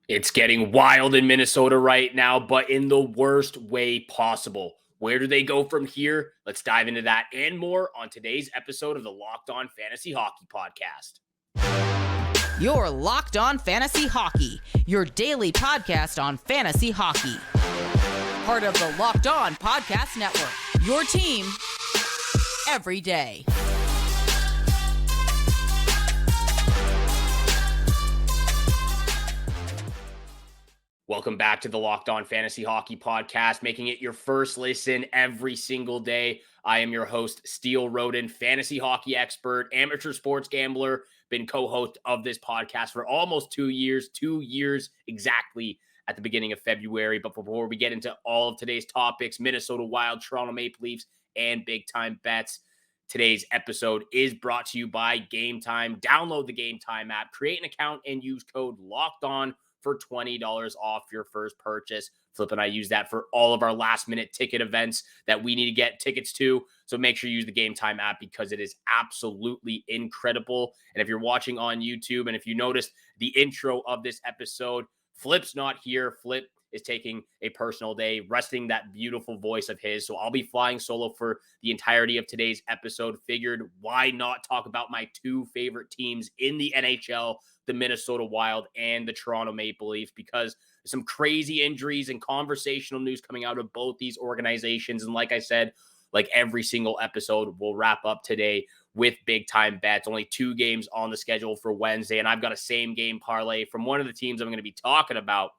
It's getting wild in Minnesota right now, but in the worst way possible. Where do they go from here? Let's dive into that and more on today's episode of the Locked On Fantasy Hockey Podcast. You're Locked On Fantasy Hockey, your daily podcast on fantasy hockey. Part of the Locked On Podcast Network, your team every day. Welcome back to the Locked On Fantasy Hockey Podcast, making it your first listen every single day. I am your host, Steele Roden, fantasy hockey expert, amateur sports gambler, been co-host of this podcast for almost 2 years exactly at the beginning of February. But before we get into all of today's topics, Minnesota Wild, Toronto Maple Leafs, and big time bets, today's episode is brought to you by Game Time. Download the Game Time app, create an account, and use code LOCKEDON for $20 off your first purchase. Filip and I use that for all of our last minute ticket events that we need to get tickets to. So make sure you use the Game Time app because it is absolutely incredible. And if you're watching on YouTube, and if you noticed the intro of this episode, Filip's not here. Filip is taking a personal day, resting that beautiful voice of his. So I'll be flying solo for the entirety of today's episode. Figured why not talk about my two favorite teams in the NHL, the Minnesota Wild and the Toronto Maple Leafs, because there's some crazy injuries and conversational news coming out of both these organizations. And like I said, like every single episode, we'll wrap up today with big time bets. Only 2 games on the schedule for Wednesday. And I've got a same game parlay from one of the teams I'm going to be talking about.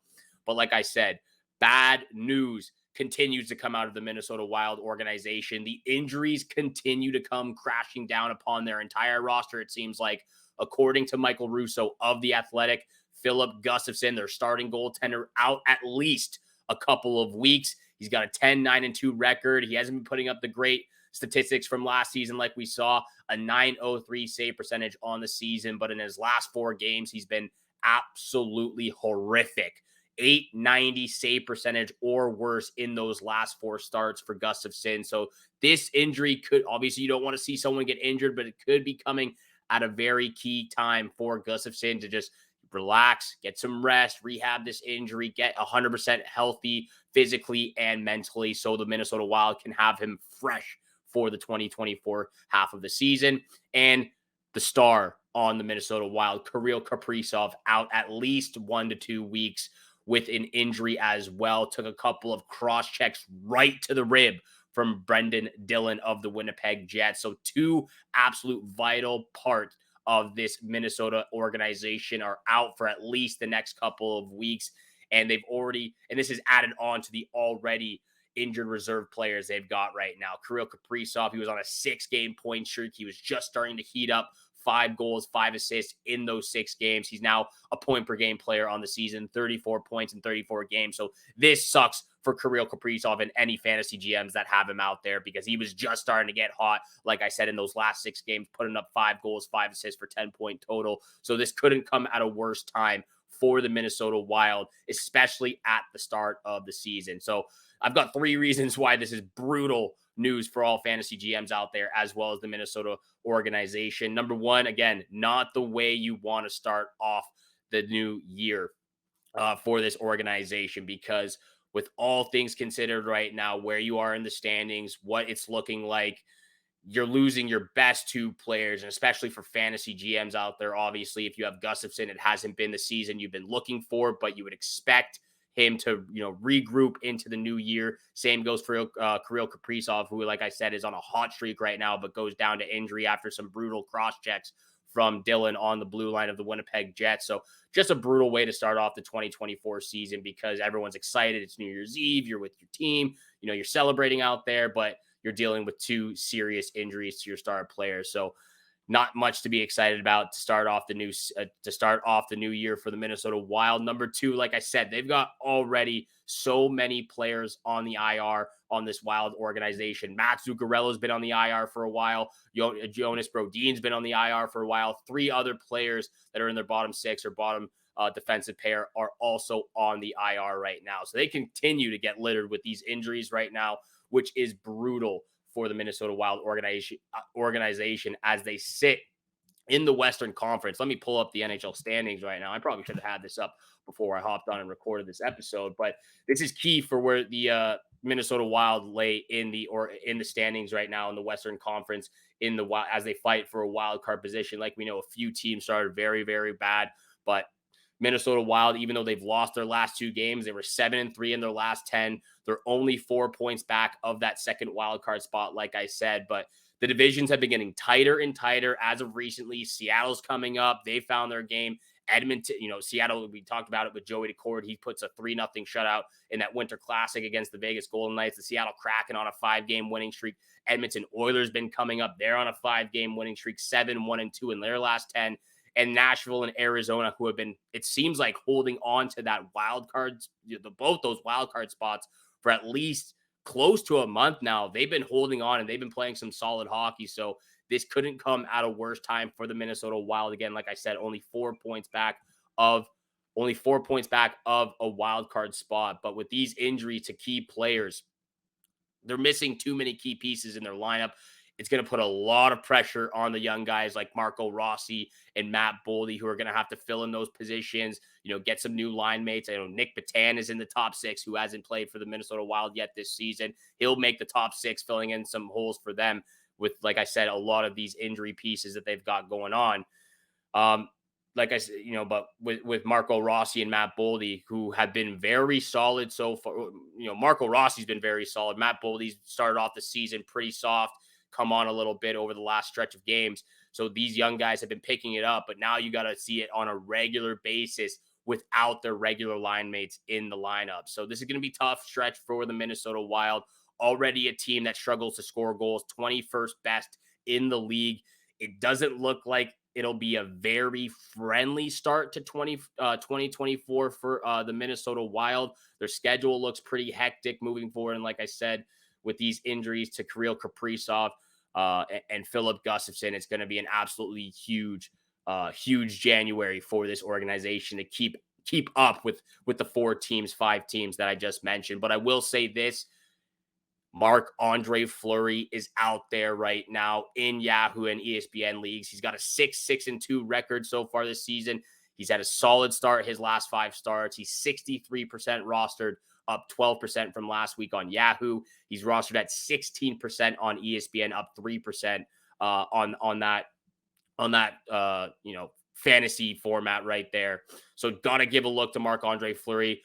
But like I said, bad news continues to come out of the Minnesota Wild organization. The injuries continue to come crashing down upon their entire roster, it seems like. According to Michael Russo of The Athletic, Filip Gustavsson, their starting goaltender, out at least a couple of weeks. He's got a 10-9-2 record. He hasn't been putting up the great statistics from last season like we saw, a .903 save percentage on the season, but in his last 4 games, he's been absolutely horrific. .890 save percentage or worse in those last 4 starts for Gustavsson. So this injury could, obviously you don't want to see someone get injured, but it could be coming at a very key time for Gustavsson to just relax, get some rest, rehab this injury, get 100% healthy physically and mentally so the Minnesota Wild can have him fresh for the 2024 half of the season. And the star on the Minnesota Wild, Kirill Kaprizov, out at least 1 to 2 weeks with an injury as well. Took a couple of cross checks right to the rib from Brendan Dillon of the Winnipeg Jets. So 2 absolute vital parts of this Minnesota organization are out for at least the next couple of weeks. And they've already, and this is added on to the already injured reserve players they've got right now. Kirill Kaprizov, he was on a 6-game point streak. He was just starting to heat up. 5 goals, 5 assists in those 6 games. He's now a point per game player on the season, 34 points in 34 games. So this sucks for Kirill Kaprizov and any fantasy GMs that have him out there because he was just starting to get hot. Like I said, in those last 6 games, putting up 5 goals, 5 assists for 10-point total. So this couldn't come at a worse time for the Minnesota Wild, especially at the start of the season. So I've got 3 reasons why this is brutal news for all fantasy GMs out there, as well as the Minnesota organization. Number 1, again, not the way you want to start off the new year for this organization, because with all things considered right now, where you are in the standings, what it's looking like, you're losing your best 2 players, and especially for fantasy GMs out there, obviously, if you have Gustavsson, it hasn't been the season you've been looking for, but you would expect him to, regroup into the new year. Same goes for Kirill Kaprizov, who, like I said, is on a hot streak right now, but goes down to injury after some brutal cross checks from Dillon on the blue line of the Winnipeg Jets. So just a brutal way to start off the 2024 season because everyone's excited. It's New Year's Eve. You're with your team. You're celebrating out there, but you're dealing with 2 serious injuries to your star players. So not much to be excited about to start off the new year for the Minnesota Wild. Number 2, like I said, they've got already so many players on the IR on this Wild organization. Matt Zuccarello's been on the IR for a while. Jonas Brodin's been on the IR for a while. 3 other players that are in their bottom 6 or bottom defensive pair are also on the IR right now. So they continue to get littered with these injuries right now, which is brutal for the Minnesota Wild organization as they sit in the Western Conference. Let me pull up the NHL standings right now. I probably should have had this up before I hopped on and recorded this episode, but this is key for where the Minnesota Wild lay in the standings right now in the Western Conference as they fight for a wild card position. Like we know, a few teams started very, very bad, but Minnesota Wild, even though they've lost their last 2 games, they were 7-3 in their last 10. They're only 4 points back of that second wild card spot, like I said. But the divisions have been getting tighter and tighter as of recently. Seattle's coming up. They found their game. Edmonton, Seattle, we talked about it with Joey Decord. He puts a 3-0 shutout in that Winter Classic against the Vegas Golden Knights. The Seattle Kraken on a 5-game winning streak. Edmonton Oilers been coming up. They're on a 5-game winning streak, 7-1-2 in their last 10. And Nashville and Arizona, who have been, it seems like, holding on to that wild cards, both those wild card spots for at least close to a month now. They've been holding on and they've been playing some solid hockey. So this couldn't come at a worse time for the Minnesota Wild. Again, like I said, only 4 points back of a wild card spot. But with these injuries to key players, they're missing too many key pieces in their lineup. It's going to put a lot of pressure on the young guys like Marco Rossi and Matt Boldy, who are going to have to fill in those positions, get some new line mates. I know Nick Patan is in the top 6, who hasn't played for the Minnesota Wild yet this season. He'll make the top 6, filling in some holes for them with, like I said, a lot of these injury pieces that they've got going on. Like I said, but with Marco Rossi and Matt Boldy, who have been very solid so far. Marco Rossi's been very solid. Matt Boldy's started off the season pretty soft, come on a little bit over the last stretch of games. So these young guys have been picking it up, but now you got to see it on a regular basis without their regular line mates in the lineup. So this is going to be a tough stretch for the Minnesota Wild. Already a team that struggles to score goals, 21st best in the league. It doesn't look like it'll be a very friendly start to 2024 for the Minnesota Wild. Their schedule looks pretty hectic moving forward. And like I said, with these injuries to Kirill Kaprizov and Filip Gustavsson, it's going to be an absolutely huge January for this organization to keep up with the 5 teams that I just mentioned. But I will say this: Marc-Andre Fleury is out there right now in Yahoo and ESPN leagues. He's got a 6-2 record so far this season. He's had a solid start his last 5 starts. He's 63% rostered, up 12% from last week on Yahoo. He's rostered at 16% on ESPN, up 3% on that fantasy format right there. So gotta give a look to Marc-Andre Fleury.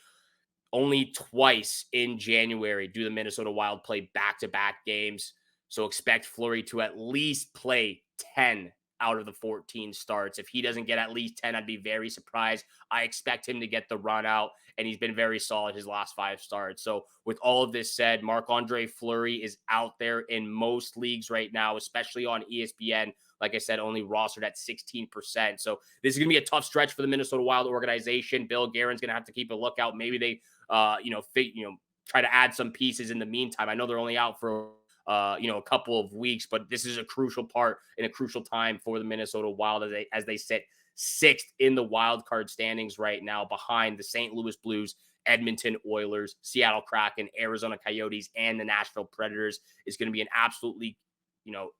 Only twice in January do the Minnesota Wild play back-to-back games. So expect Fleury to at least play 10 out of the 14 starts. If he doesn't get at least 10, I'd be very surprised. I expect him to get the run out, and he's been very solid his last 5 starts. So with all of this said, Marc-Andre Fleury is out there in most leagues right now, especially on ESPN. Like I said, only rostered at 16%. So this is going to be a tough stretch for the Minnesota Wild organization. Bill Guerin's going to have to keep a lookout. Maybe they, try to add some pieces in the meantime. I know they're only out for a couple of weeks, but this is a crucial part in a crucial time for the Minnesota Wild as they sit 6th in the wild card standings right now, behind the St. Louis Blues, Edmonton Oilers, Seattle Kraken, Arizona Coyotes, and the Nashville Predators. Is going to be an absolutely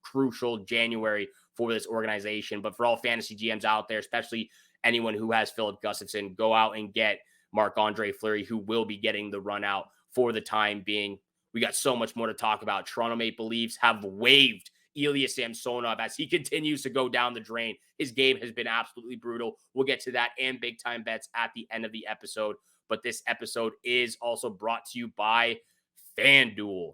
crucial January for this organization. But for all fantasy GMs out there, especially anyone who has Filip Gustavsson, go out and get Marc-Andre Fleury, who will be getting the run out for the time being. We got so much more to talk about. Toronto Maple Leafs have waived Ilya Samsonov as he continues to go down the drain. His game has been absolutely brutal. We'll get to that and big time bets at the end of the episode. But this episode is also brought to you by FanDuel.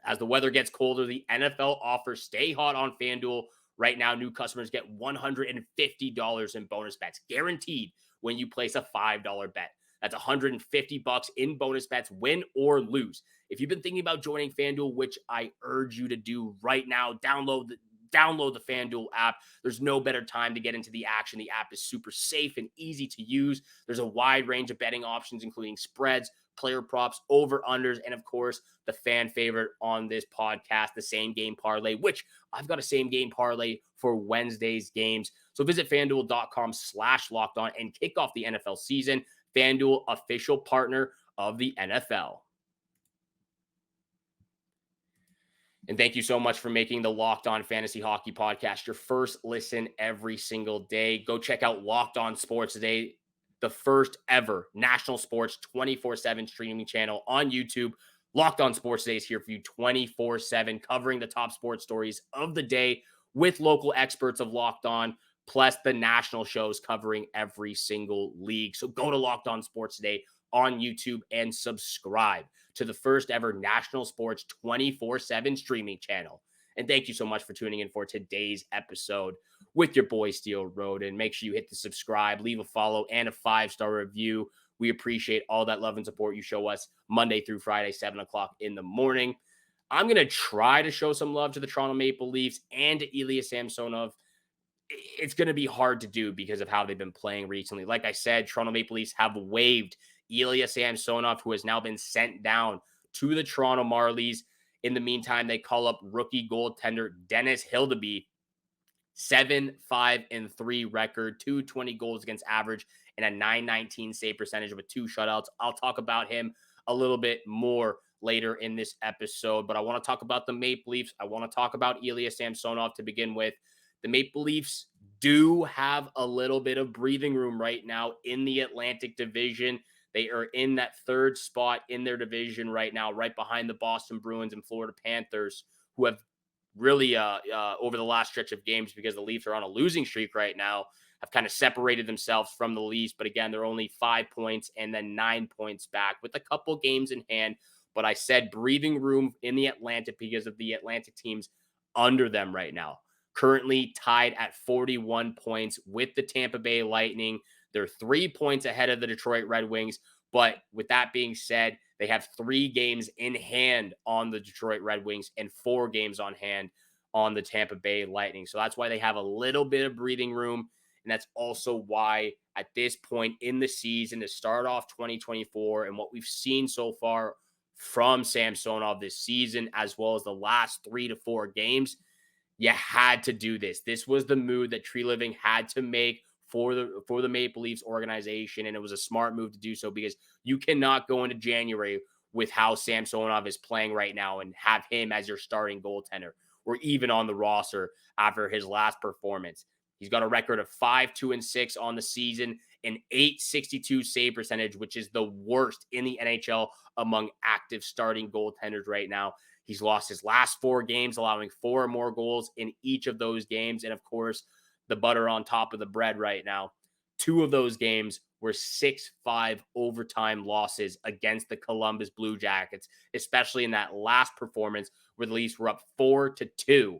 As the weather gets colder, the NFL offers stay hot on FanDuel. Right now, new customers get $150 in bonus bets, guaranteed when you place a $5 bet. That's $150 in bonus bets, win or lose. If you've been thinking about joining FanDuel, which I urge you to do right now, download the FanDuel app. There's no better time to get into the action. The app is super safe and easy to use. There's a wide range of betting options, including spreads, player props, over-unders, and of course, the fan favorite on this podcast, the same game parlay, which I've got a same game parlay for Wednesday's games. So visit FanDuel.com/lockedon and kick off the NFL season. FanDuel, official partner of the NFL. And thank you so much for making the Locked On Fantasy Hockey Podcast your first listen every single day. Go check out Locked On Sports Today, the first ever national sports 24/7 streaming channel on YouTube. Locked On Sports Today is here for you 24/7, covering the top sports stories of the day with local experts of Locked On, plus the national shows covering every single league. So go to Locked On Sports Today on YouTube and subscribe to the first ever national sports 24/7 streaming channel. And thank you so much for tuning in for today's episode with your boy Steel Roden. Make sure you hit the subscribe, leave a follow, and a 5-star review. We appreciate all that love and support you show us Monday through Friday, 7 o'clock in the morning. I'm going to try to show some love to the Toronto Maple Leafs and to Ilya Samsonov. It's going to be hard to do because of how they've been playing recently. Like I said, Toronto Maple Leafs have waived Ilya Samsonov, who has now been sent down to the Toronto Marlies. In the meantime, they call up rookie goaltender Dennis Hidelby, 7-5-3 record, 220 goals against average, and a .919 save percentage with 2 shutouts. I'll talk about him a little bit more later in this episode, but I want to talk about the Maple Leafs. I want to talk about Ilya Samsonov to begin with. The Maple Leafs do have a little bit of breathing room right now in the Atlantic Division. They are in that third spot in their division right now, right behind the Boston Bruins and Florida Panthers, who have really, over the last stretch of games, because the Leafs are on a losing streak right now, have kind of separated themselves from the Leafs. But again, they're only 5 points and then 9 points back with a couple games in hand. But I said breathing room in the Atlantic because of the Atlantic teams under them right now. Currently tied at 41 points with the Tampa Bay Lightning. They're 3 points ahead of the Detroit Red Wings. But with that being said, they have 3 games in hand on the Detroit Red Wings and 4 games on hand on the Tampa Bay Lightning. So that's why they have a little bit of breathing room. And that's also why at this point in the season, to start off 2024 and what we've seen so far from Samsonov this season, as well as the last 3 to 4 games, you had to do this. This was the move that Tree Living had to make for the Maple Leafs organization, and it was a smart move to do so because you cannot go into January with how Samsonov is playing right now and have him as your starting goaltender or even on the roster after his last performance. He's got a record of 5-2-6 on the season, an .862 save percentage, which is the worst in the NHL among active starting goaltenders right now. He's lost his last 4 games, allowing 4 or more goals in each of those games. And of course, the butter on top of the bread right now, 2 of those games were 6-5 overtime losses against the Columbus Blue Jackets, especially in that last performance where the Leafs were up 4-2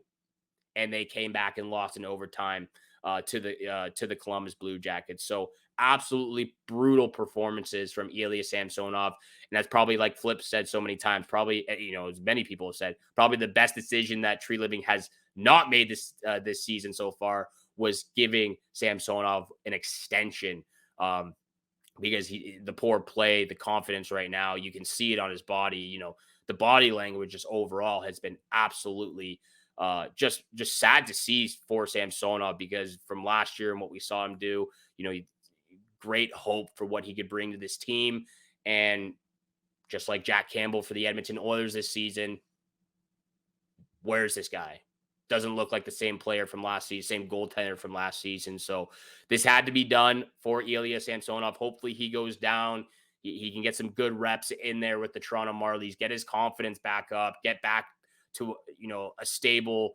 and they came back and lost in overtime to the Columbus Blue Jackets. So absolutely brutal performances from Ilya Samsonov. And that's probably, like Filip said so many times, probably, as many people have said, probably the best decision that Tree Living has not made this season so far was giving Samsonov an extension, because the poor play, the confidence right now, you can see it on his body. The body language just overall has been absolutely just sad to see for Samsonov, because from last year and what we saw him do, great hope for what he could bring to this team. And just like Jack Campbell for the Edmonton Oilers this season, where's this guy? Doesn't look like the same player from last season, same goaltender from last season. So this had to be done for Ilya Samsonov. Hopefully he goes down. He can get some good reps in there with the Toronto Marlies, get his confidence back up, get back to, a stable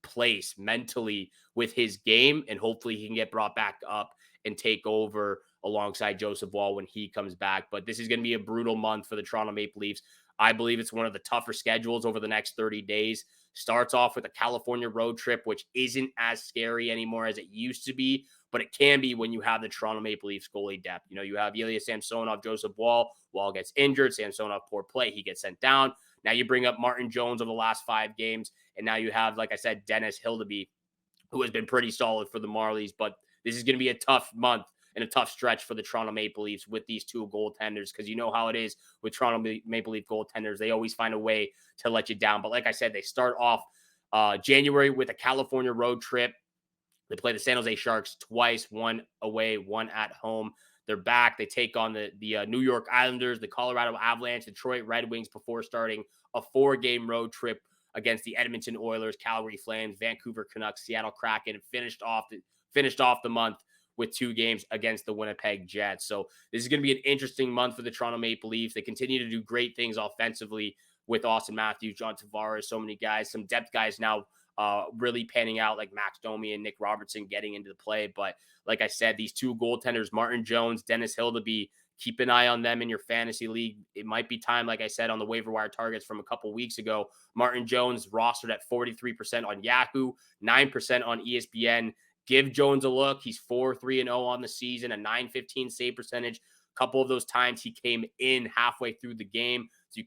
place mentally with his game. And hopefully he can get brought back up and take over alongside Joseph Woll when he comes back. But this is going to be a brutal month for the Toronto Maple Leafs. I believe it's one of the tougher schedules over the next 30 days. Starts off with a California road trip, which isn't as scary anymore as it used to be, but it can be when you have the Toronto Maple Leafs goalie depth. You have Ilya Samsonov, Joseph Woll. Woll gets injured. Samsonov, poor play. He gets sent down. Now you bring up Martin Jones over the last 5 games, and now you have, like I said, Dennis Hidelby, who has been pretty solid for the Marlies. But this is going to be a tough month and a tough stretch for the Toronto Maple Leafs with these 2 goaltenders, because you know how it is with Toronto Maple Leaf goaltenders. They always find a way to let you down. But like I said, they start off January with a California road trip. They play the San Jose Sharks twice, 1 away, 1 at home. They're back. They take on the New York Islanders, the Colorado Avalanche, Detroit Red Wings before starting a 4-game road trip against the Edmonton Oilers, Calgary Flames, Vancouver Canucks, Seattle Kraken, and finished off the month with 2 games against the Winnipeg Jets. So this is going to be an interesting month for the Toronto Maple Leafs. They continue to do great things offensively with Austin Matthews, John Tavares, so many guys, some depth guys now really panning out, like Max Domi and Nick Robertson getting into the play. But like I said, these 2 goaltenders, Martin Jones, Dennis Hidelby, keep an eye on them in your fantasy league. It might be time, like I sasaid, on the waiver wire targets from a couple weeks ago. Martin Jones rostered at 43% on Yahoo, 9% on ESPN. Give Jones a look. He's 4-3-0 on the season, a .915 save percentage. A couple of those times he came in halfway through the game. So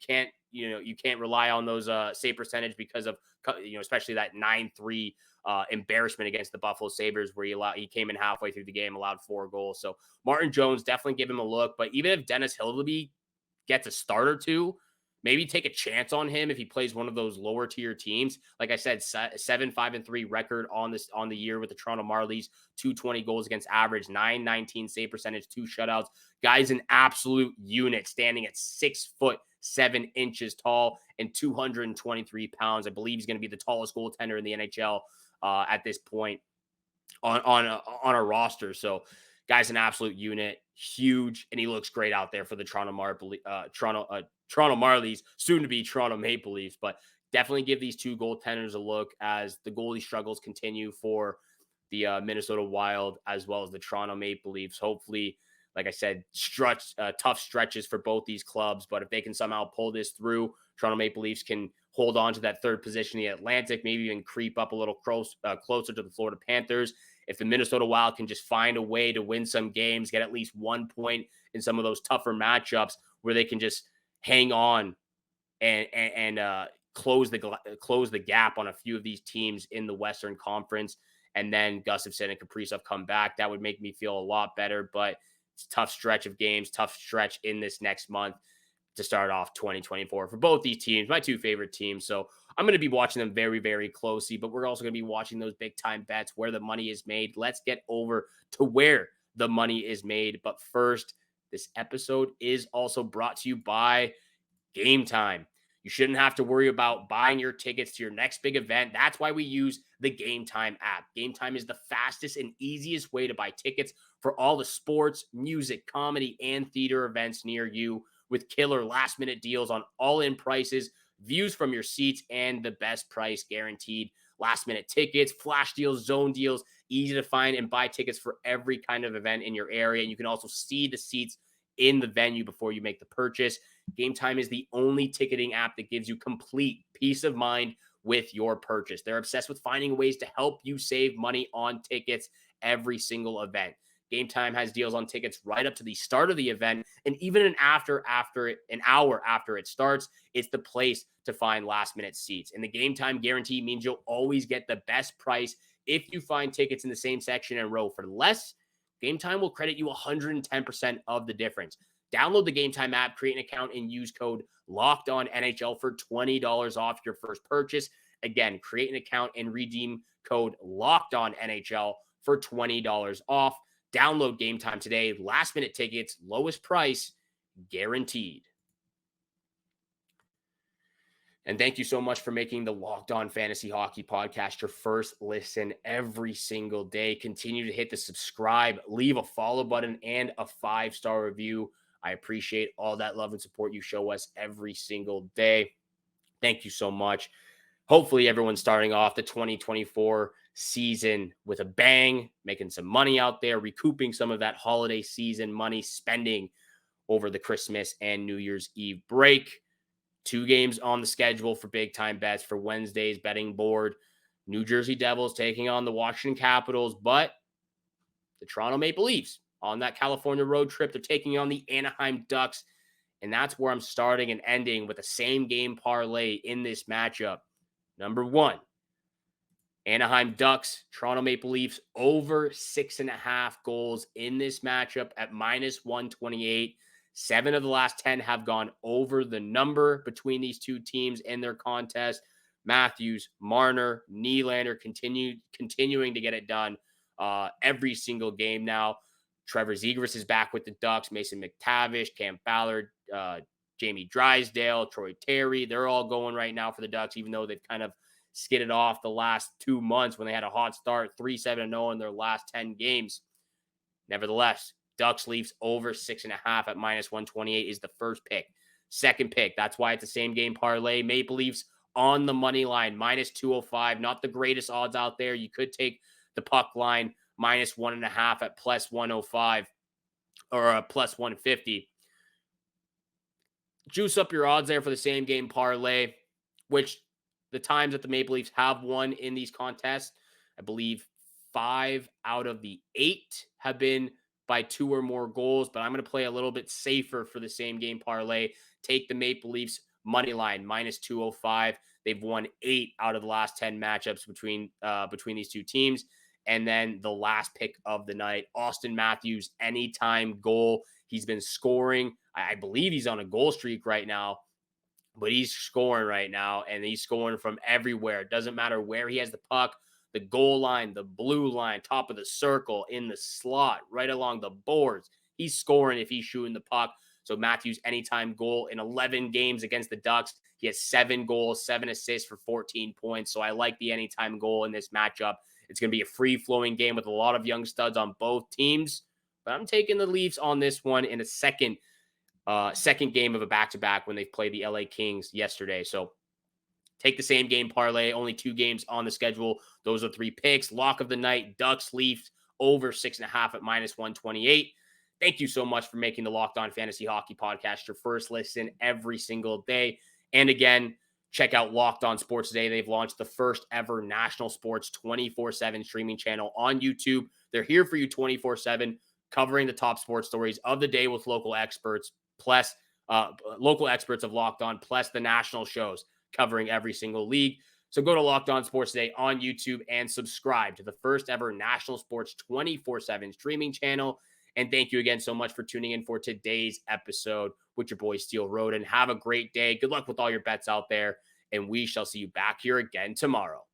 you can't rely on those save percentage because of, especially that 9-3 embarrassment against the Buffalo Sabres where he came in halfway through the game, allowed 4 goals. So Martin Jones, definitely give him a look. But even if Dennis Hidelby gets a start or 2, maybe take a chance on him if he plays one of those lower tier teams. Like I said, 7-5-3 record on the year with the Toronto Marlies, 220 goals against average, .919 save percentage, 2 shutouts. Guy's an absolute unit, standing at 6'7" tall and 223 pounds. I believe he's going to be the tallest goaltender in the NHL at this point on a roster. So guy's an absolute unit, huge, and he looks great out there for the Toronto Marlies, soon to be Toronto Maple Leafs. But definitely give these 2 goaltenders a look as the goalie struggles continue for the Minnesota Wild as well as the Toronto Maple Leafs. Hopefully, like I said, tough stretches for both these clubs. But if they can somehow pull this through, Toronto Maple Leafs can hold on to that 3rd position in the Atlantic, maybe even creep up a little closer to the Florida Panthers. If the Minnesota Wild can just find a way to win some games, get at least 1 point in some of those tougher matchups where they can just hang on and close the gap on a few of these teams in the Western Conference, and then Gustavsson and Kaprizov come back, that would make me feel a lot better. But it's a tough stretch of games, tough stretch in this next month to start off 2024 for both these teams, my 2 favorite teams. So I'm going to be watching them very, very closely, but we're also going to be watching those big time bets where the money is made. Let's get over to where the money is made. But first, this episode is also brought to you by Game Time. You shouldn't have to worry about buying your tickets to your next big event. That's why we use the Game Time app. Game Time is the fastest and easiest way to buy tickets for all the sports, music, comedy, and theater events near you, with killer last-minute deals on all-in prices, views from your seats, and the best price guaranteed. Last-minute tickets, flash deals, zone deals, easy to find and buy tickets for every kind of event in your area. And you can also see the seats in the venue before you make the purchase. Game Time is the only ticketing app that gives you complete peace of mind with your purchase. They're obsessed with finding ways to help you save money on tickets every single event. Game Time has deals on tickets right up to the start of the event, and even an hour after it starts. It's the place to find last-minute seats. And the Game Time guarantee means you'll always get the best price if you find tickets in the same section and row for less. Game Time will credit you 110% of the difference. Download the Game Time app, create an account, and use code LOCKEDONNHL for $20 off your first purchase. Again, create an account and redeem code LOCKEDONNHL for $20 off. Download Game Time today. Last-minute tickets, lowest price, guaranteed. And thank you so much for making the Locked On Fantasy Hockey Podcast your first listen every single day. Continue to hit the subscribe, leave a follow button, and a 5-star review. I appreciate all that love and support you show us every single day. Thank you so much. Hopefully everyone's starting off the 2024 season with a bang, making some money out there, recouping some of that holiday season money spending over the Christmas and New Year's Eve break. 2 games on the schedule for big time bets for Wednesday's betting board. New Jersey Devils taking on the Washington Capitals, but the Toronto Maple Leafs on that California road trip, they're taking on the Anaheim Ducks. And that's where I'm starting and ending with a same game parlay in this matchup. Number 1, Anaheim Ducks, Toronto Maple Leafs over 6.5 goals in this matchup at -128. 7 of the last 10 have gone over the number between these two teams in their contest. Matthews, Marner, Nylander continuing to get it done every single game now. Trevor Zegras is back with the Ducks. Mason McTavish, Cam Ballard, Jamie Drysdale, Troy Terry, they're all going right now for the Ducks, even though they've kind of skidded off the last 2 months when they had a hot start, 3-7-0 in their last 10 games. Nevertheless, Ducks Leafs over 6.5 at -128 is the first pick. Second pick, that's why it's a same game parlay. Maple Leafs on the money line, -205. Not the greatest odds out there. You could take the puck line, -1.5 at +105 or a +150. Juice up your odds there for the same game parlay, which the times that the Maple Leafs have won in these contests, I believe 5 out of the 8 have been by 2 or more goals, but I'm going to play a little bit safer for the same game parlay. Take the Maple Leafs money line, -205. They've won 8 out of the last 10 matchups between these two teams. And then the last pick of the night, Austin Matthews, anytime goal. He's been scoring. I believe he's on a goal streak right now, but he's scoring right now, and he's scoring from everywhere. It doesn't matter where he has the puck, the goal line, the blue line, top of the circle, in the slot, right along the boards. He's scoring if he's shooting the puck. So Matthews, anytime goal in 11 games against the Ducks. He has 7 goals, 7 assists for 14 points. So I like the anytime goal in this matchup. It's going to be a free-flowing game with a lot of young studs on both teams. But I'm taking the Leafs on this one in a second game of a back-to-back when they played the LA Kings yesterday. So take the same game parlay, only 2 games on the schedule. Those are 3 picks. Lock of the night, Ducks Leafs over 6.5 at -128. Thank you so much for making the Locked On Fantasy Hockey Podcast your first listen every single day. And again, check out Locked On Sports Today. They've launched the first ever national sports 24/7 streaming channel on YouTube. They're here for you 24/7, covering the top sports stories of the day with local experts, plus local experts of Locked On, plus the national shows covering every single league. So go to Locked On Sports Today on YouTube and subscribe to the first ever national sports 24/7 streaming channel. And thank you again so much for tuning in for today's episode with your boy Steele Roden. Have a great day. Good luck with all your bets out there, and we shall see you back here again tomorrow.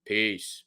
Peace.